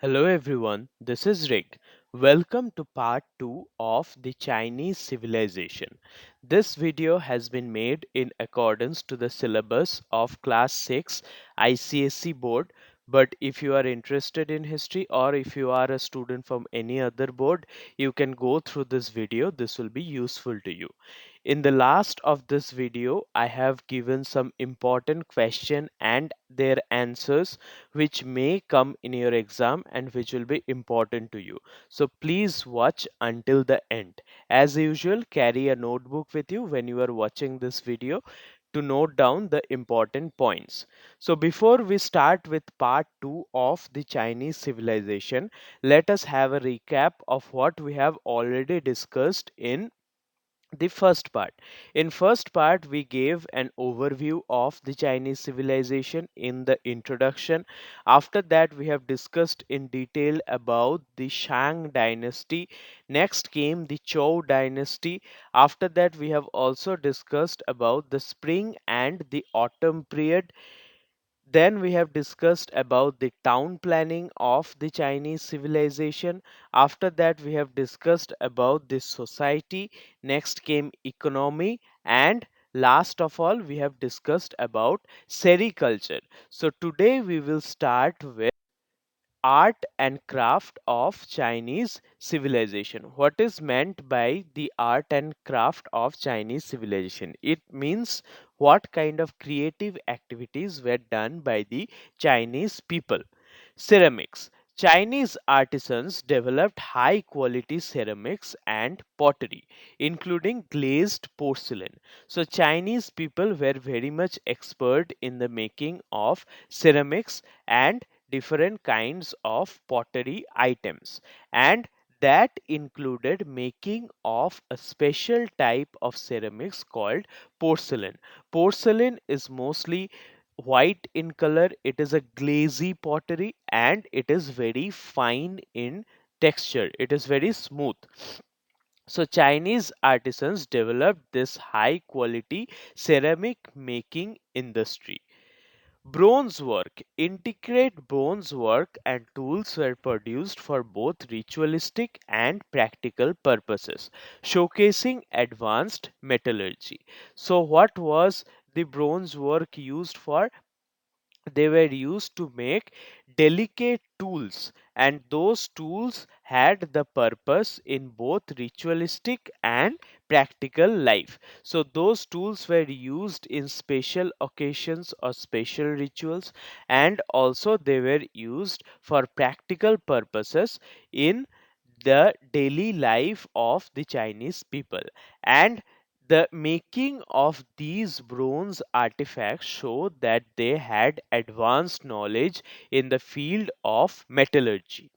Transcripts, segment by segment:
Hello everyone, this is Rick. Welcome to part 2 of the Chinese civilization. This video has been made in accordance to the syllabus of Class 6 ICSE Board. But if you are interested in history or if you are a student from any other board, you can go through this video. This will be useful to you. In the last of this video, I have given some important question and their answers which may come in your exam and which will be important to you. So please watch until the end. As usual, carry a notebook with you when you are watching this video to note down the important points. So before we start with part 2 of the Chinese civilization, let us have a recap of what we have already discussed in the first part. In first part we gave an overview of the Chinese civilization in the introduction. After that we have discussed in detail about the Shang dynasty. Next came the Chou dynasty. After that we have also discussed about the spring and the autumn period. Then we have discussed about the town planning of the Chinese civilization. After that, we have discussed about the society. Next came economy. And last of all, we have discussed about sericulture. So today we will start with art and craft of Chinese civilization. What is meant by the art and craft of Chinese civilization? It means what kind of creative activities were done by the Chinese people. Ceramics. Chinese artisans developed high quality ceramics and pottery, including glazed porcelain. So, Chinese people were very much expert in the making of ceramics and different kinds of pottery items, and that included making of a special type of ceramics called porcelain. Porcelain is mostly white in color. It is a glazy pottery and it is very fine in texture. It is very smooth. So Chinese artisans developed this high quality ceramic making industry. Bronze work. Intricate bronze work and tools were produced for both ritualistic and practical purposes, showcasing advanced metallurgy. So, what was the bronze work used for? They were used to make delicate tools, and those tools had the purpose in both ritualistic and practical life. So those tools were used in special occasions or special rituals, and also they were used for practical purposes in the daily life of the Chinese people. And the making of these bronze artifacts show that they had advanced knowledge in the field of metallurgy.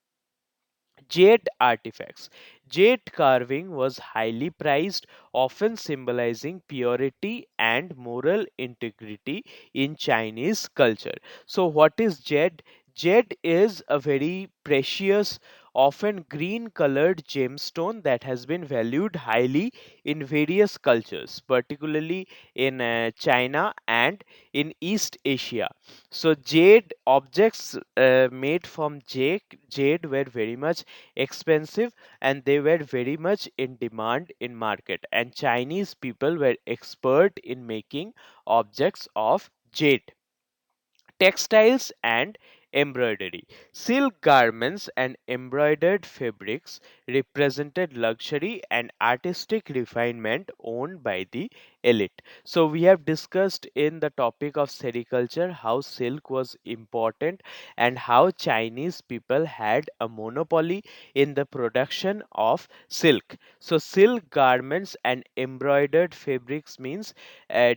Jade artifacts. Jade carving was highly prized, often symbolizing purity and moral integrity in Chinese culture. So, what is jade? Jade is a very precious, often green colored gemstone that has been valued highly in various cultures, particularly in China and in East Asia. So, jade objects made from jade were very much expensive and they were very much in demand in market, and Chinese people were expert in making objects of jade. Textiles and embroidery. Silk garments and embroidered fabrics represented luxury and artistic refinement owned by the elite. So, we have discussed in the topic of sericulture how silk was important and how Chinese people had a monopoly in the production of silk. So, silk garments and embroidered fabrics means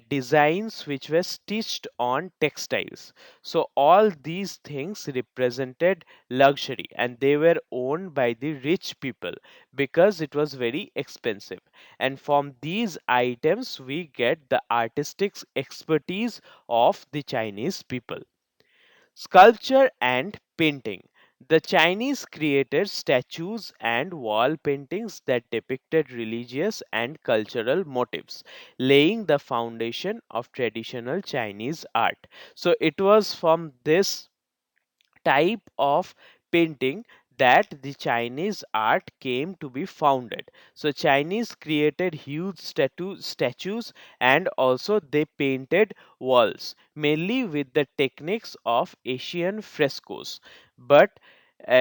designs which were stitched on textiles. So all these things represented luxury and they were owned by the rich people because it was very expensive. And from these items we get the artistic expertise of the Chinese people. Sculpture and painting. The Chinese created statues and wall paintings that depicted religious and cultural motifs, laying the foundation of traditional Chinese art. So it was from this type of painting that the Chinese art came to be founded. So Chinese created huge statues, and also they painted walls, mainly with the techniques of Asian frescoes. But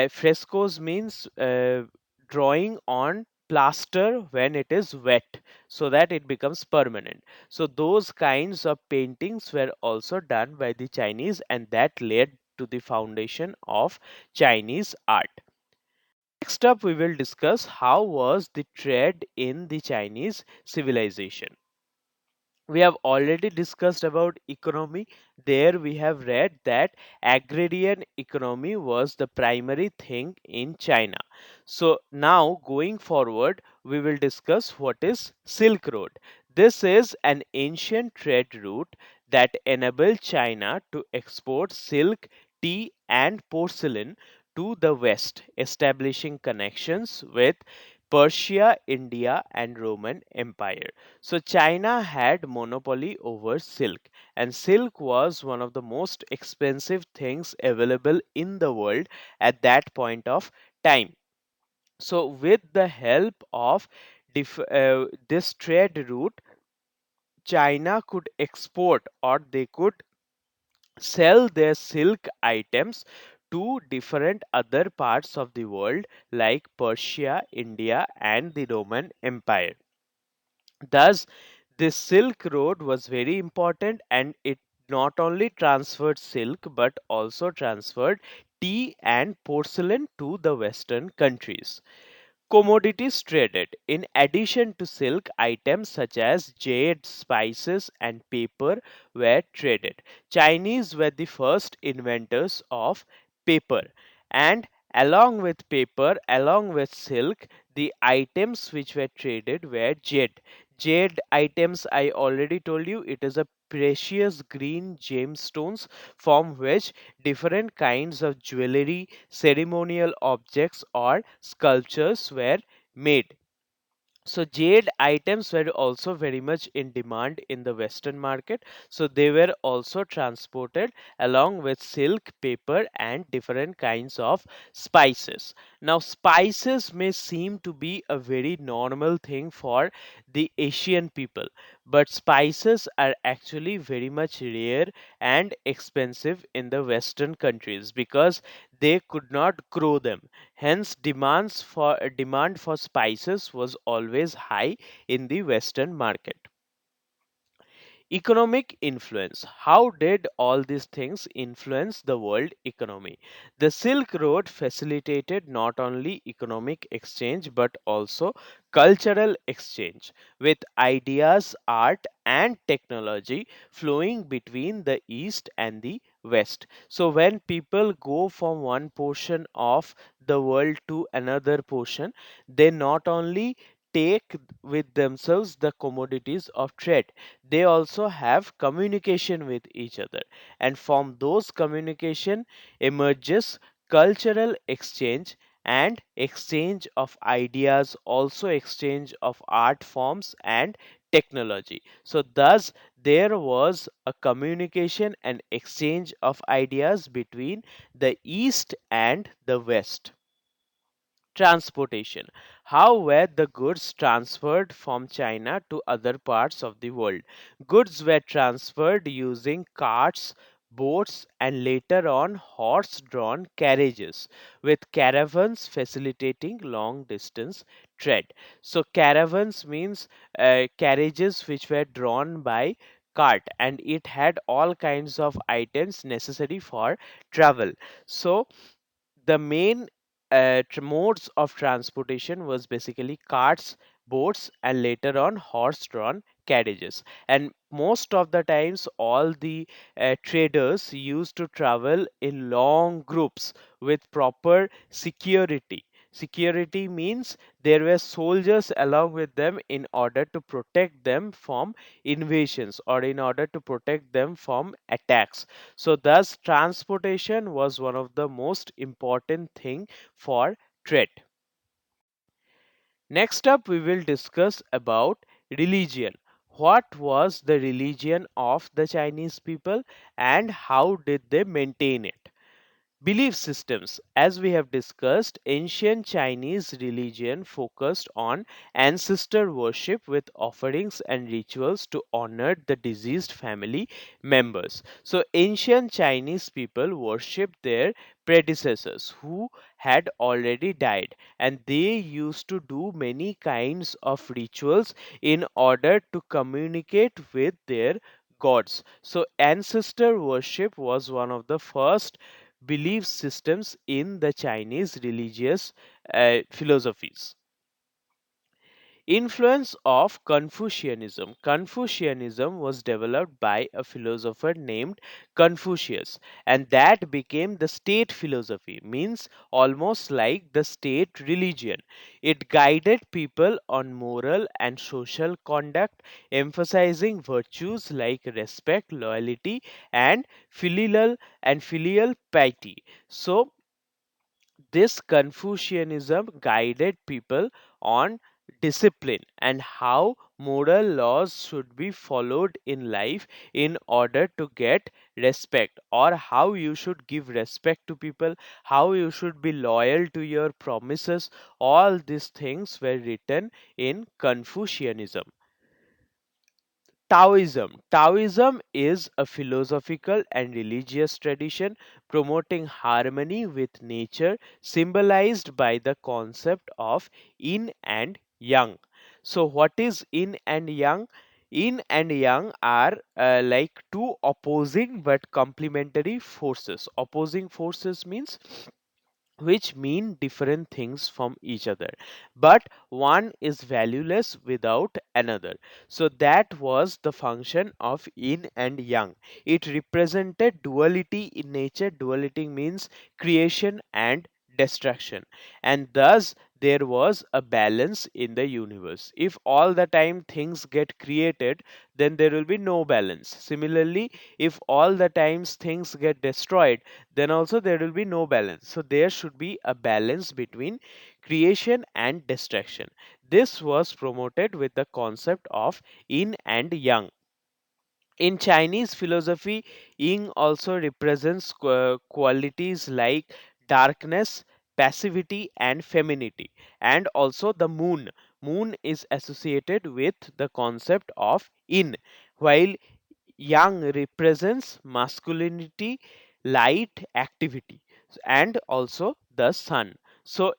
frescoes means drawing on plaster when it is wet so that it becomes permanent. So those kinds of paintings were also done by the Chinese, and that led to the foundation of Chinese art. Next up, we will discuss how was the trade in the Chinese civilization. We have already discussed about economy. There we have read that agrarian economy was the primary thing in China. So now going forward, we will discuss what is Silk Road. This is an ancient trade route that enabled China to export silk, tea, and porcelain to the west, establishing connections with Persia, India, and Roman Empire. So China had monopoly over silk, and silk was one of the most expensive things available in the world at that point of time. So with the help of this trade route, China could export, or they could sell their silk items to different other parts of the world like Persia, India, and the Roman Empire. Thus, this Silk Road was very important, and it not only transferred silk but also transferred tea and porcelain to the Western countries. Commodities traded. In addition to silk, items such as jade, spices, and paper were traded. Chinese were the first inventors of paper, and along with paper, along with silk, the items which were traded were jade. Jade items, I already told you, it is a precious green gemstones from which different kinds of jewelry, ceremonial objects, or sculptures were made. So jade items were also very much in demand in the Western market. So they were also transported along with silk, paper, and different kinds of spices. Now, spices may seem to be a very normal thing for the Asian people, but spices are actually very much rare and expensive in the Western countries because they could not grow them. Hence, demand for spices was always high in the Western market. Economic influence. How did all these things influence the world economy? The Silk Road facilitated not only economic exchange but also cultural exchange, with ideas, art, and technology flowing between the East and the West. So, when people go from one portion of the world to another portion, they not only take with themselves the commodities of trade, they also have communication with each other, and from those communication emerges cultural exchange and exchange of ideas, also exchange of art forms and technology. So thus there was a communication and exchange of ideas between the east and the west. Transportation. How were the goods transferred from China to other parts of the world? Goods were transferred using carts, boats, and later on horse drawn carriages, with caravans facilitating long distance trade. So, caravans means carriages which were drawn by cart, and it had all kinds of items necessary for travel. So, the main modes of transportation was basically carts, boats, and later on horse-drawn carriages. And most of the times all the traders used to travel in long groups with proper security. Security means there were soldiers along with them in order to protect them from invasions or in order to protect them from attacks. So thus transportation was one of the most important thing for trade. Next up we will discuss about religion. What was the religion of the Chinese people and how did they maintain it? Belief systems. As we have discussed, ancient Chinese religion focused on ancestor worship with offerings and rituals to honor the deceased family members. So, ancient Chinese people worshiped their predecessors who had already died, and they used to do many kinds of rituals in order to communicate with their gods. So, ancestor worship was one of the first belief systems in the Chinese religious philosophies. Influence of Confucianism. Confucianism was developed by a philosopher named Confucius, and that became the state philosophy, means almost like the state religion. It guided people on moral and social conduct, emphasizing virtues like respect, loyalty, and filial piety. So, this Confucianism guided people on discipline and how moral laws should be followed in life in order to get respect, or how you should give respect to people, how you should be loyal to your promises. All these things were written in Confucianism. Taoism. Taoism is a philosophical and religious tradition promoting harmony with nature, symbolized by the concept of yin and yang. So, what is yin and yang? Yin and yang are like two opposing but complementary forces. Opposing forces means which mean different things from each other, but one is valueless without another. So that was the function of yin and yang. It represented duality in nature. Duality means creation and destruction, and thus there was a balance in the universe. If all the time things get created, then there will be no balance. Similarly, if all the times things get destroyed, then also there will be no balance. So there should be a balance between creation and destruction. This was promoted with the concept of yin and yang. In Chinese philosophy, yin also represents qualities like darkness, passivity, and femininity. And also the moon. Moon is associated with the concept of yin, while yang represents masculinity, light, activity, and also the sun. So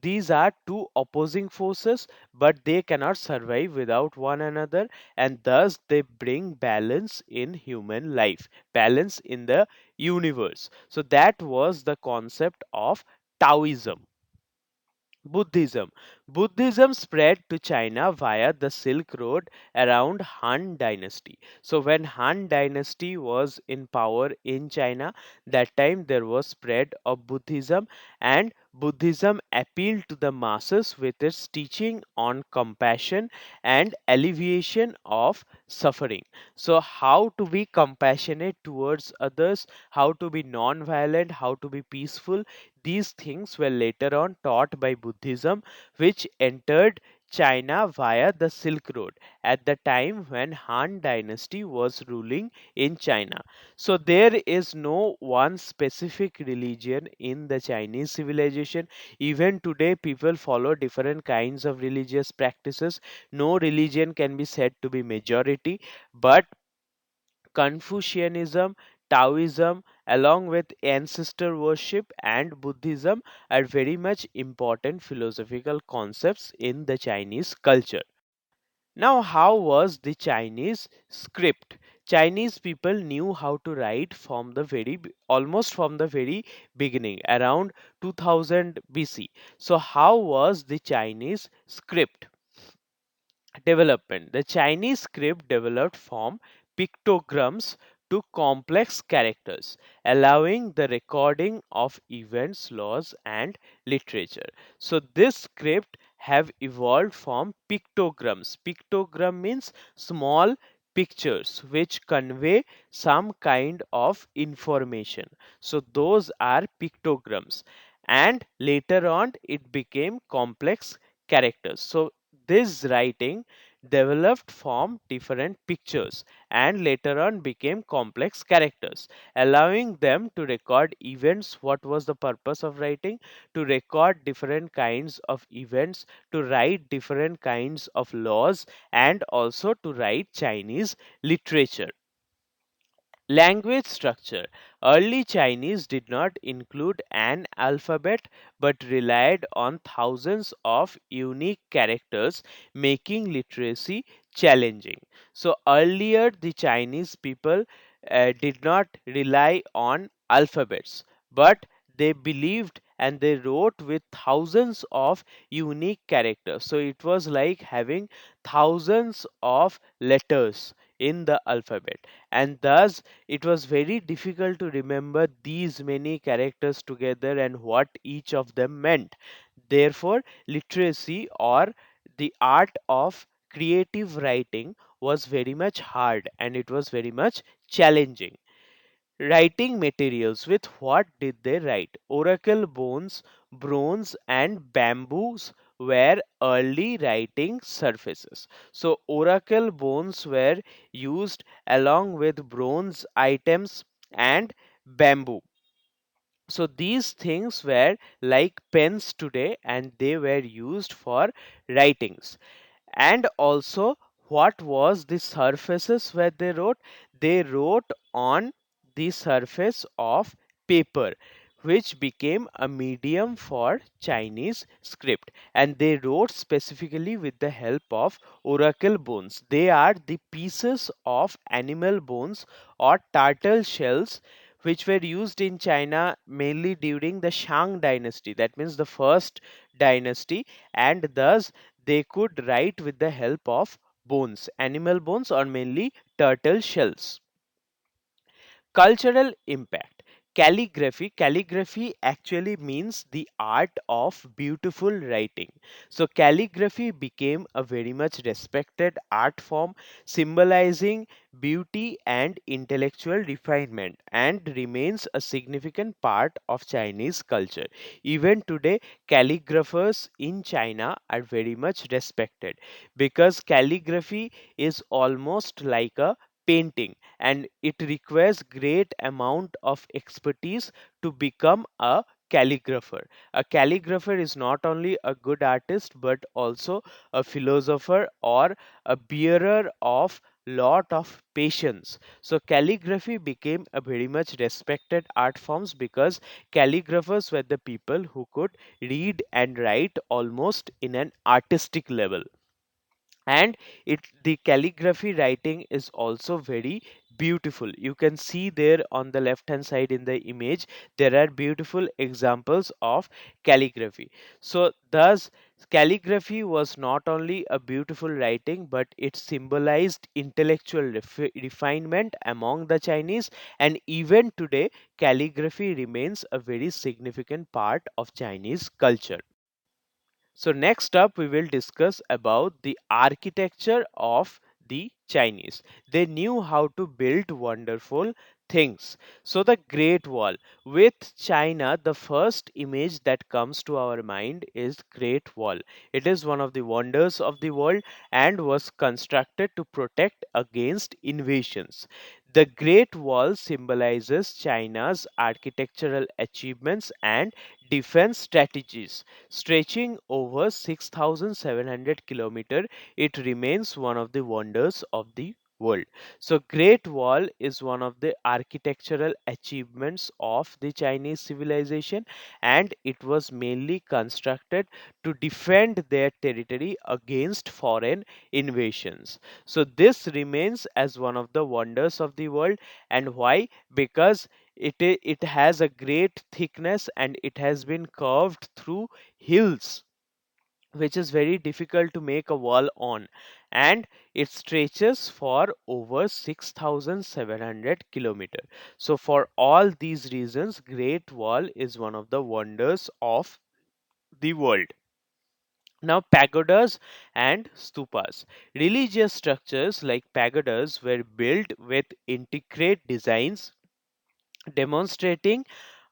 these are two opposing forces, but they cannot survive without one another, and thus they bring balance in human life, balance in the universe. So that was the concept of Taoism. Buddhism. Buddhism spread to China via the Silk Road around Han Dynasty. So when Han Dynasty was in power in China, that time there was spread of Buddhism, and Buddhism appealed to the masses with its teaching on compassion and alleviation of suffering. So how to be compassionate towards others, how to be non-violent, how to be peaceful, these things were later on taught by Buddhism, which entered China via the Silk Road at the time when Han Dynasty was ruling in China. So there is no one specific religion in the Chinese civilization. Even today, people follow different kinds of religious practices. No religion can be said to be majority, but Confucianism, Taoism, along with ancestor worship and Buddhism, are very much important philosophical concepts in the Chinese culture. Now, how was the Chinese script? Chinese people knew how to write from the almost from the very beginning, around 2000 BC. So, how was the Chinese script? Development. The Chinese script developed from pictograms to complex characters, allowing the recording of events, laws, and literature. So, this script have evolved from pictograms. Pictogram means small pictures which convey some kind of information. So, those are pictograms. And later on, it became complex characters. So, this writing developed from different pictures and later on became complex characters, allowing them to record events. What was the purpose of writing? To record different kinds of events, to write different kinds of laws, and also to write Chinese literature. Language structure. Early Chinese did not include an alphabet but relied on thousands of unique characters, making literacy challenging. So, earlier, the Chinese people did not rely on alphabets, but they believed and they wrote with thousands of unique characters. So, it was like having thousands of letters in the alphabet, and thus it was very difficult to remember these many characters together and what each of them meant. Therefore, literacy or the art of creative writing was very much hard and it was very much challenging. Writing materials. With what did they write? Oracle bones, bronze, and bamboos were early writing surfaces. So, oracle bones were used along with bronze items and bamboo. So, these things were like pens today and they were used for writings. And also, what was the surfaces where they wrote? They wrote on the surface of paper, which became a medium for Chinese script, and they wrote specifically with the help of oracle bones. They are the pieces of animal bones or turtle shells which were used in China mainly during the Shang dynasty, that means the first dynasty, and thus they could write with the help of bones, animal bones, or mainly turtle shells. Cultural impact. Calligraphy actually means the art of beautiful writing. So calligraphy became a very much respected art form, symbolizing beauty and intellectual refinement, and remains a significant part of Chinese culture. Even today, calligraphers in China are very much respected because calligraphy is almost like a painting, and it requires great amount of expertise to become a calligrapher. A calligrapher is not only a good artist but also a philosopher or a bearer of lot of patience. So calligraphy became a very much respected art forms because calligraphers were the people who could read and write almost in an artistic level. And it the calligraphy writing is also very beautiful. You can see there on the left hand side in the image there are beautiful examples of calligraphy. So thus calligraphy was not only a beautiful writing but it symbolized intellectual refinement among the Chinese, and even today calligraphy remains a very significant part of Chinese culture. So next up we will discuss about the architecture of the Chinese. They knew how to build wonderful things. So the Great Wall. With China, the first image that comes to our mind is Great Wall. It is one of the wonders of the world and was constructed to protect against invasions. The Great Wall symbolizes China's architectural achievements and defense strategies. Stretching over 6,700 kilometers, it remains one of the wonders of the world. So, Great Wall is one of the architectural achievements of the Chinese civilization, and it was mainly constructed to defend their territory against foreign invasions. So, this remains as one of the wonders of the world. And why? Because it has a great thickness and it has been curved through hills, which is very difficult to make a wall on, and it stretches for over 6,700 kilometers. So for all these reasons Great Wall is one of the wonders of the world. Now, pagodas and stupas. Religious structures like pagodas were built with intricate designs demonstrating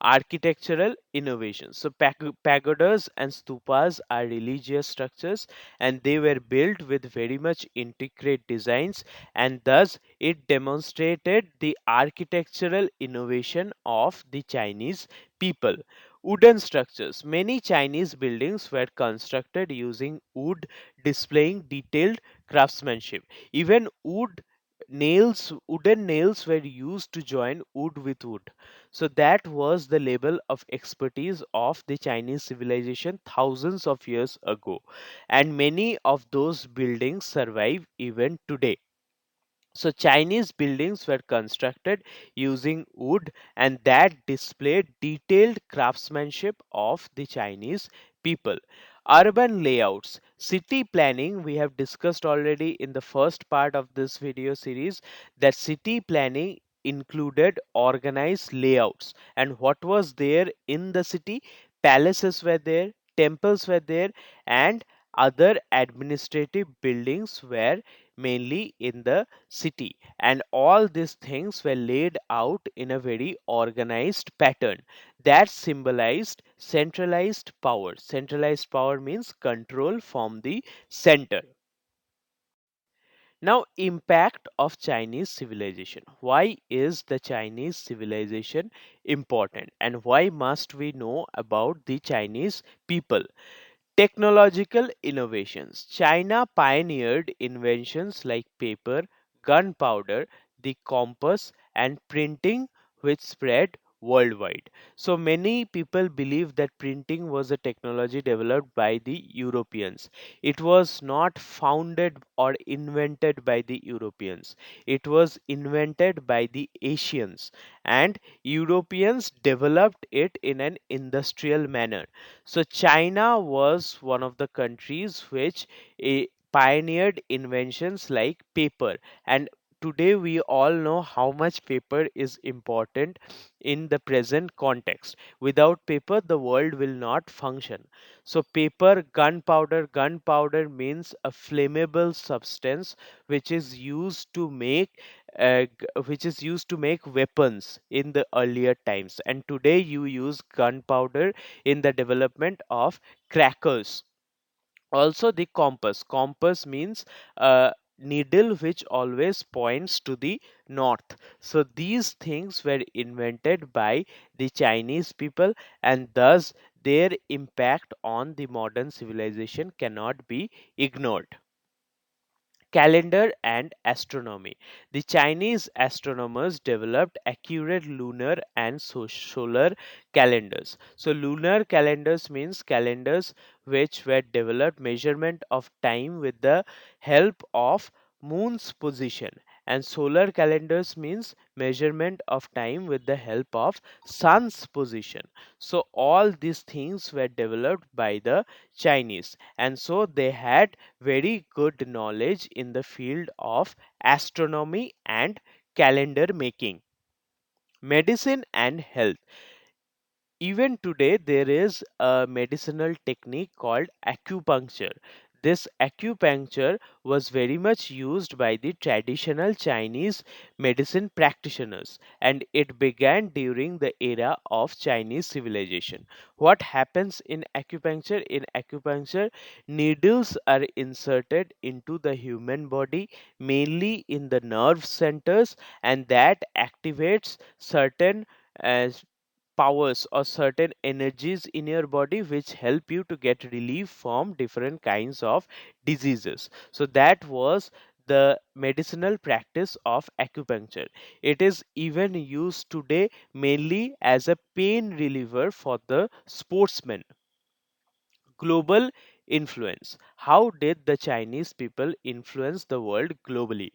Architectural innovations. So pagodas and stupas are religious structures, and they were built with very much intricate designs, and thus it demonstrated the architectural innovation of the Chinese people. Wooden structures. Many Chinese buildings were constructed using wood, displaying detailed craftsmanship. Even wooden nails were used to join wood with wood. So that was the level of expertise of the Chinese civilization thousands of years ago. And many of those buildings survive even today. So Chinese buildings were constructed using wood, and that displayed detailed craftsmanship of the Chinese people. Urban layouts, city planning, we have discussed already in the first part of this video series that city planning included organized layouts. And what was there in the city? Palaces were there, temples were there, and other administrative buildings were mainly in the city, and all these things were laid out in a very organized pattern that symbolized centralized power means control from the center. Now, impact of Chinese civilization. Why is the Chinese civilization important, and why must we know about the Chinese people? Technological innovations. China pioneered inventions like paper, gunpowder, the compass, and printing, which spread worldwide. So many people believe that printing was a technology developed by the Europeans. It was not founded or invented by the Europeans. It was invented by the Asians, and Europeans developed it in an industrial manner. So China was one of the countries which pioneered inventions like paper, and today we all know how much paper is important in the present context. Without paper, the world will not function. So paper, gunpowder means a flammable substance which is used to make weapons in the earlier times, and today you use gunpowder in the development of crackers. Also, the compass means a needle which always points to the north. So these things were invented by the Chinese people, and thus their impact on the modern civilization cannot be ignored. Calendar and astronomy. The Chinese astronomers developed accurate lunar and solar calendars. So, lunar calendars means calendars which were developed measurement of time with the help of moon's position, and solar calendars means measurement of time with the help of sun's position. So all these things were developed by the Chinese, and so they had very good knowledge in the field of astronomy and calendar making. Medicine and health. Even today, there is a medicinal technique called acupuncture. This acupuncture was very much used by the traditional Chinese medicine practitioners, and it began during the era of Chinese civilization. What happens in acupuncture? In acupuncture, needles are inserted into the human body, mainly in the nerve centers, and that activates certain uh, powers or certain energies in your body which help you to get relief from different kinds of diseases. So that was the medicinal practice of acupuncture. It is even used today mainly as a pain reliever for the sportsmen. Global influence. How did the Chinese people influence the world globally?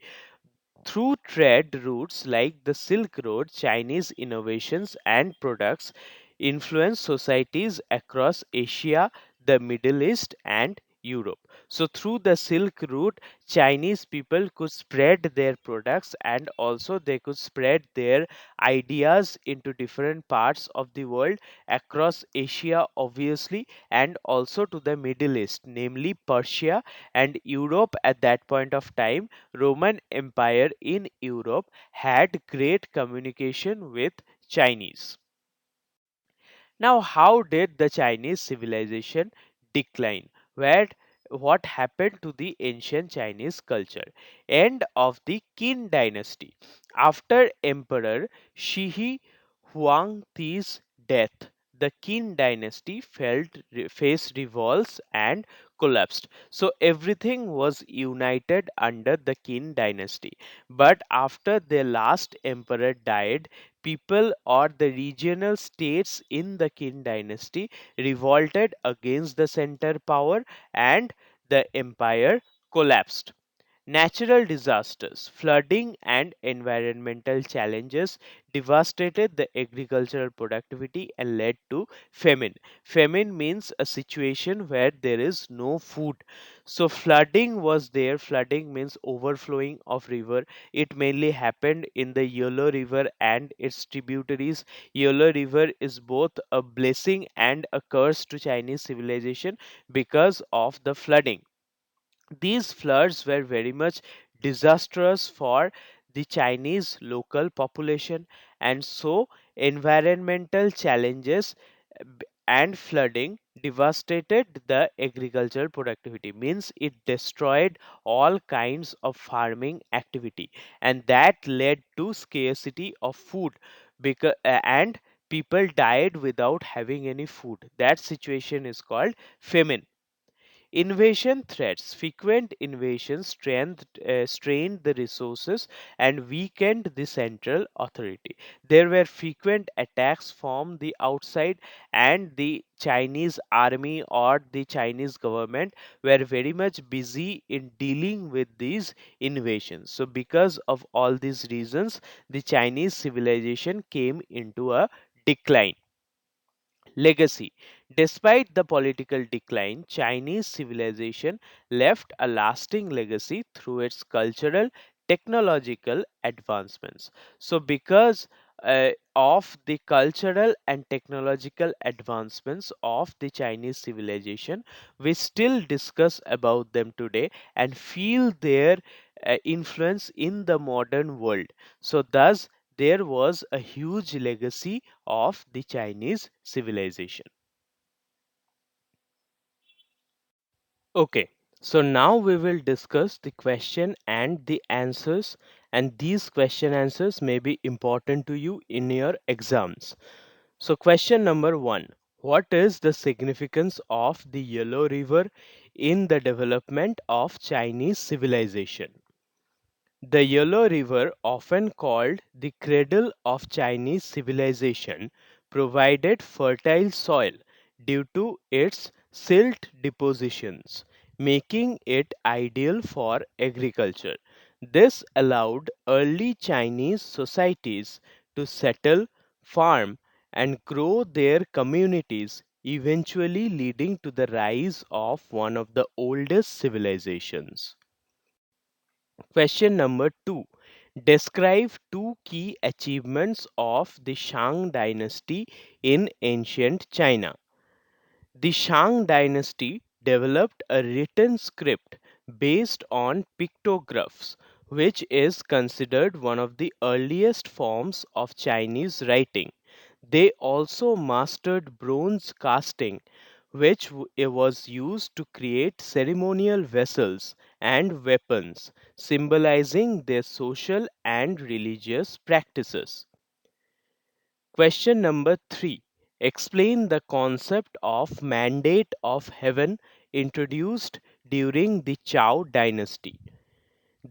Through trade routes like the Silk Road, Chinese innovations and products influenced societies across Asia, the Middle East, and Europe. So, through the Silk Route, Chinese people could spread their products, and also they could spread their ideas into different parts of the world across Asia, obviously, and also to the Middle East, namely Persia and Europe at that point of time. Roman Empire in Europe had great communication with Chinese. Now, how did the Chinese civilization decline? Where what happened to the ancient Chinese culture? End of the Qin dynasty. After Emperor Shi Huangti's death, the Qin dynasty faced revolts and collapsed. So everything was united under the Qin dynasty. But after their last emperor died, people or the regional states in the Qin dynasty revolted against the center power and the empire collapsed. Natural disasters, flooding, and environmental challenges devastated the agricultural productivity and led to famine. Famine means a situation where there is no food. So, flooding was there. Flooding means overflowing of river. It mainly happened in the Yellow River and its tributaries. Yellow River is both a blessing and a curse to Chinese civilization because of the flooding. These floods were very much disastrous for the Chinese local population, and so environmental challenges and flooding devastated the agricultural productivity, means it destroyed all kinds of farming activity, and that led to scarcity of food because and people died without having any food. That situation is called famine. Invasion threats. Frequent invasions strained the resources and weakened the central authority. There were frequent attacks from the outside, and the Chinese army or the Chinese government were very much busy in dealing with these invasions. So, because of all these reasons, the Chinese civilization came into a decline. Legacy. Despite the political decline, Chinese civilization left a lasting legacy through its cultural, technological advancements. So, because of the cultural and technological advancements of the Chinese civilization, we still discuss about them today and feel their influence in the modern world. So, thus, there was a huge legacy of the Chinese civilization. Okay, so now we will discuss the question and the answers, and these question answers may be important to you in your exams. So, question number one: what is the significance of the Yellow River in the development of Chinese civilization? The Yellow River, often called the cradle of Chinese civilization, provided fertile soil due to its silt depositions, making it ideal for agriculture. This allowed early Chinese societies to settle, farm, and grow their communities, eventually leading to the rise of one of the oldest civilizations. Question number two. Describe two key achievements of the Shang dynasty in ancient China. The Shang dynasty developed a written script based on pictographs, which is considered one of the earliest forms of Chinese writing. They also mastered bronze casting, which was used to create ceremonial vessels and weapons, symbolizing their social and religious practices. Question number three. Explain the concept of mandate of heaven introduced during the Chou dynasty.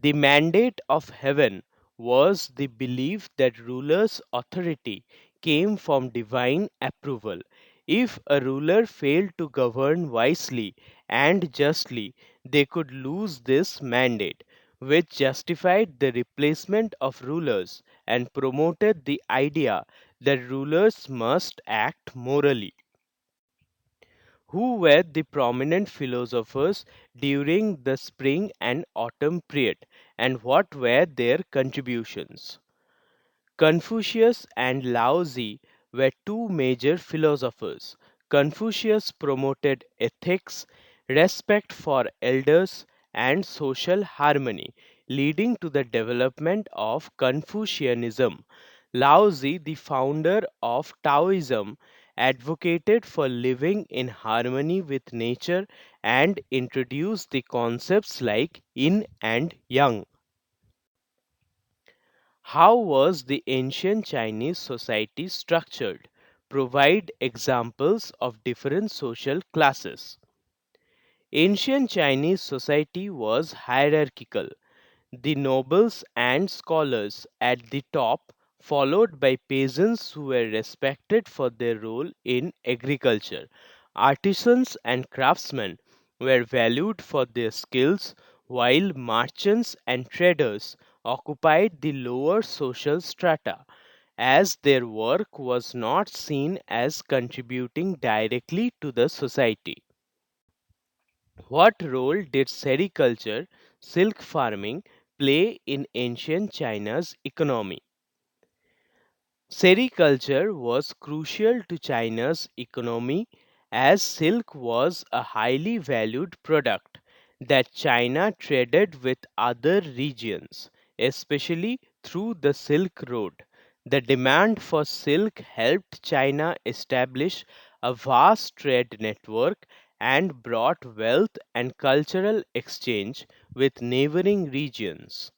The mandate of heaven was the belief that rulers' authority came from divine approval. If a ruler failed to govern wisely and justly, they could lose this mandate, which justified the replacement of rulers and promoted the idea that rulers must act morally. Who were the prominent philosophers during the spring and autumn period, and what were their contributions? Confucius and Lao Tzu were two major philosophers. Confucius promoted ethics, respect for elders, and social harmony, leading to the development of Confucianism. Lao Tzu, the founder of Taoism, advocated for living in harmony with nature, and introduced the concepts like yin and yang. How was the ancient Chinese society structured? Provide examples of different social classes. Ancient Chinese society was hierarchical. The nobles and scholars at the top, followed by peasants who were respected for their role in agriculture. Artisans and craftsmen were valued for their skills, while merchants and traders occupied the lower social strata, as their work was not seen as contributing directly to the society. What role did sericulture, silk farming, play in ancient China's economy? Sericulture was crucial to China's economy as silk was a highly valued product that China traded with other regions, especially through the Silk Road. The demand for silk helped China establish a vast trade network and brought wealth and cultural exchange with neighboring regions.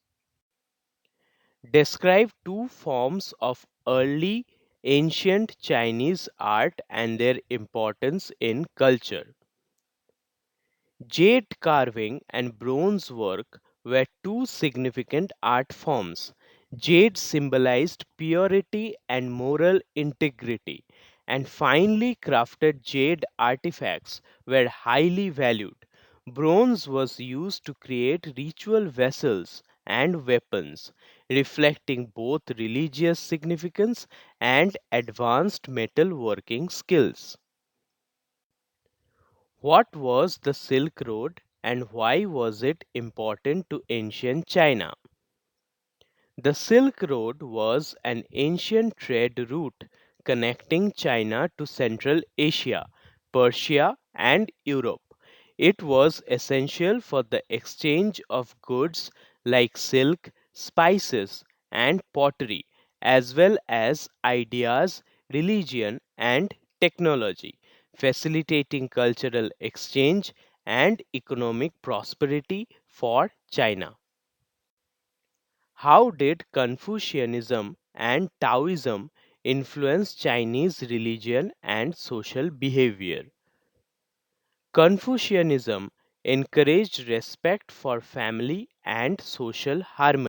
Describe two forms of early ancient Chinese art and their importance in culture. Jade carving and bronze work were two significant art forms. Jade symbolized purity and moral integrity, and finely crafted jade artifacts were highly valued. Bronze was used to create ritual vessels and weapons, reflecting both religious significance and advanced metalworking skills. What was the Silk Road and why was it important to ancient China? The Silk Road was an ancient trade route connecting China to Central Asia, Persia, and Europe. It was essential for the exchange of goods like silk, spices, and pottery, as well as ideas, religion, and technology, facilitating cultural exchange and economic prosperity for China. How did Confucianism and Taoism influence Chinese religion and social behavior? Confucianism encouraged respect for family and social harmony.